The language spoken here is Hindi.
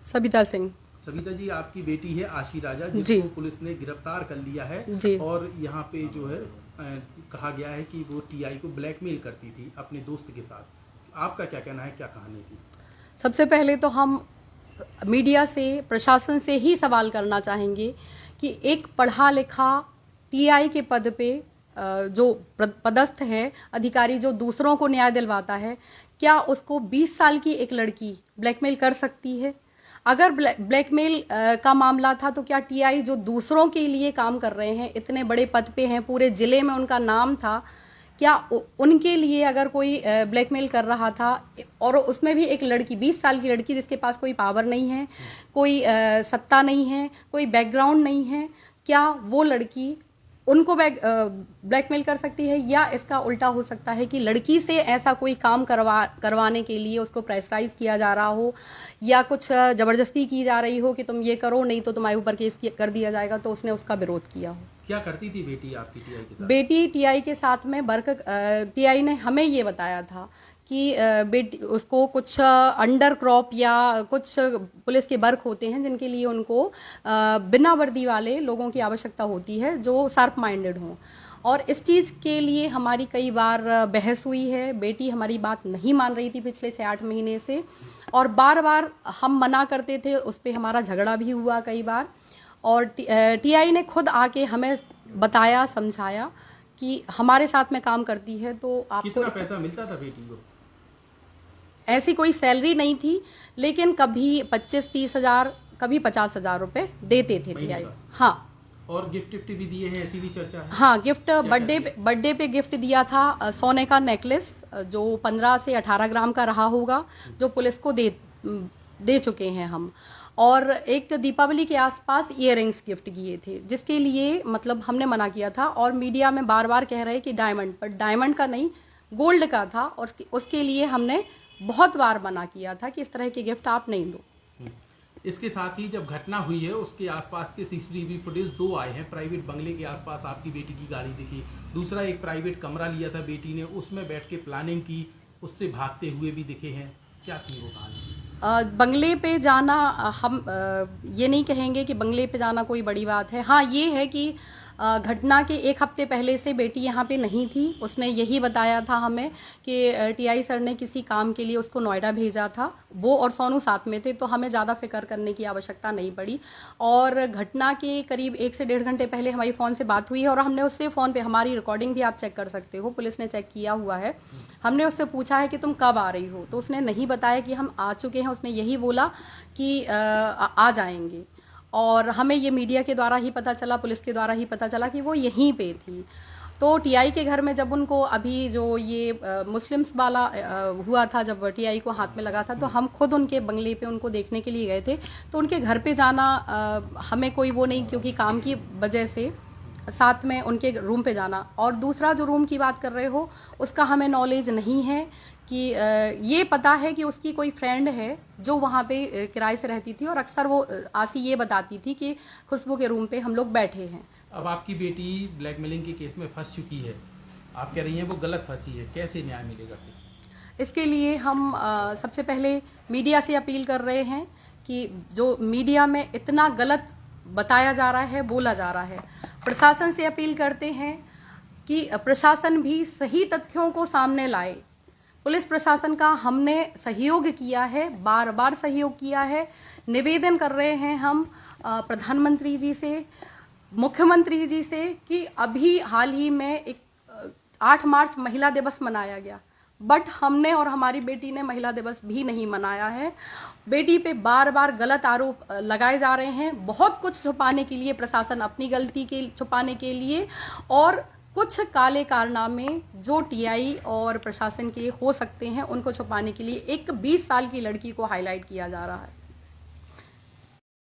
सविता सिंह। सविता जी, आपकी बेटी है आशी राजा, जिसको पुलिस ने गिरफ्तार कर लिया है जी। और यहाँ पे जो है कहा गया है कि वो टीआई को ब्लैकमेल करती थी अपने दोस्त के साथ। आपका क्या कहना है, क्या कहानी थी? सबसे पहले तो हम मीडिया से, प्रशासन से ही सवाल करना चाहेंगे कि एक पढ़ा लिखा टीआई के पद पे जो पदस्थ है अधिकारी, जो दूसरों को न्याय दिलवाता है, क्या उसको 20 साल की एक लड़की ब्लैकमेल कर सकती है? अगर ब्लैकमेल का मामला था तो क्या टीआई जो दूसरों के लिए काम कर रहे हैं, इतने बड़े पद पे हैं, पूरे जिले में उनका नाम था, क्या उनके लिए अगर कोई ब्लैकमेल कर रहा था, और उसमें भी एक लड़की, 20 साल की लड़की जिसके पास कोई पावर नहीं है, कोई सत्ता नहीं है, कोई बैकग्राउंड नहीं है, क्या वो लड़की उनको ब्लैकमेल कर सकती है? या इसका उल्टा हो सकता है कि लड़की से ऐसा कोई काम करवाने के लिए उसको प्रेशराइज किया जा रहा हो, या कुछ जबरदस्ती की जा रही हो कि तुम ये करो, नहीं तो तुम्हारे ऊपर केस कर दिया जाएगा, तो उसने उसका विरोध किया हो। क्या करती थी बेटी आपकी टीआई के साथ? बेटी टीआई के साथ में टीआई ने हमें ये बताया था कि बेटी उसको कुछ अंडर क्रॉप या कुछ पुलिस के वर्क होते हैं जिनके लिए उनको बिना वर्दी वाले लोगों की आवश्यकता होती है जो शार्प माइंडेड हों, और इस चीज़ के लिए हमारी कई बार बहस हुई है। बेटी हमारी बात नहीं मान रही थी पिछले 6-8 महीने से, और बार बार हम मना करते थे, उस पर हमारा झगड़ा भी हुआ कई बार, और टीआई ने खुद आके हमें बताया, समझाया कि हमारे साथ में काम करती है तो आपको कितना पैसा मिलता था बेटी को? ऐसी कोई सैलरी नहीं थी, लेकिन कभी 25-30 हज़ार, कभी 50 हज़ार रुपए देते थे टीआई। हाँ, और गिफ्ट भी दिए हैं, ऐसी भी चर्चा है? हाँ, गिफ्ट बर्थडे पे गिफ्ट दिया था, सोने का नेकलेस जो 15 से 18 ग्राम का रहा होगा, जो पुलिस को दे चुके हैं हम, और एक दीपावली के आसपास इयररिंग्स गिफ्ट किए थे, जिसके लिए मतलब हमने मना किया था, और मीडिया में बार बार कह रहे कि डायमंड, पर डायमंड का नहीं, गोल्ड का था, और उसके लिए हमने बहुत बार मना किया था कि इस तरह के गिफ्ट आप नहीं दो। इसके साथ ही जब घटना हुई है उसके आसपास के सीसीटीवी फुटेज 2 आए हैं। प्राइवेट बंगले के आसपास आपकी बेटी की गाड़ी दिखी, दूसरा एक प्राइवेट कमरा लिया था बेटी ने, उसमें बैठ के प्लानिंग की, उससे भागते हुए भी दिखे हैं। क्या थी वो कहानी? बंगले पे जाना, हम ये नहीं कहेंगे कि बंगले पे जाना कोई बड़ी बात है। हाँ, ये है कि घटना के 1 हफ्ते पहले से बेटी यहाँ पे नहीं थी। उसने यही बताया था हमें कि टीआई सर ने किसी काम के लिए उसको नोएडा भेजा था, वो और सोनू साथ में थे, तो हमें ज़्यादा फिक्र करने की आवश्यकता नहीं पड़ी। और घटना के करीब 1 से 1.5 घंटे पहले हमारी फ़ोन से बात हुई है, और हमने उससे फ़ोन पे, हमारी रिकॉर्डिंग भी आप चेक कर सकते हो, पुलिस ने चेक किया हुआ है, हमने उससे पूछा है कि तुम कब आ रही हो, तो उसने नहीं बताया कि हम आ चुके हैं, उसने यही बोला कि आ जाएंगे। और हमें ये मीडिया के द्वारा ही पता चला, पुलिस के द्वारा ही पता चला कि वो यहीं पे थी। तो टीआई के घर में जब उनको, अभी जो ये मुस्लिम्स वाला हुआ था, जब टीआई को हाथ में लगा था, तो हम खुद उनके बंगले पे उनको देखने के लिए गए थे। तो उनके घर पे जाना हमें कोई वो नहीं, क्योंकि काम की वजह से साथ में उनके रूम पे जाना। और दूसरा जो रूम की बात कर रहे हो, उसका हमें नॉलेज नहीं है कि ये पता है कि उसकी कोई फ्रेंड है जो वहाँ पे किराए से रहती थी, और अक्सर वो आशी ये बताती थी कि खुशबू के रूम पे हम लोग बैठे हैं। अब आपकी बेटी ब्लैकमेलिंग के केस में फंस चुकी है, आप कह रही हैं वो गलत फंसी है, कैसे न्याय मिलेगा फिर? इसके लिए हम सबसे पहले मीडिया से अपील कर रहे हैं कि जो मीडिया में इतना गलत बताया जा रहा है, बोला जा रहा है, प्रशासन से अपील करते हैं कि प्रशासन भी सही तथ्यों को सामने लाए। पुलिस प्रशासन का हमने सहयोग किया है, बार बार सहयोग किया है। निवेदन कर रहे हैं हम प्रधानमंत्री जी से, मुख्यमंत्री जी से, कि अभी हाल ही में 8 मार्च महिला दिवस मनाया गया, बट हमने और हमारी बेटी ने महिला दिवस भी नहीं मनाया है। बेटी पे बार बार गलत आरोप लगाए जा रहे हैं, बहुत कुछ छुपाने के लिए, प्रशासन अपनी गलती के छुपाने के लिए, और कुछ काले कारनामे जो टीआई और प्रशासन के हो सकते हैं, उनको छुपाने के लिए एक 20 साल की लड़की को हाईलाइट किया जा रहा है।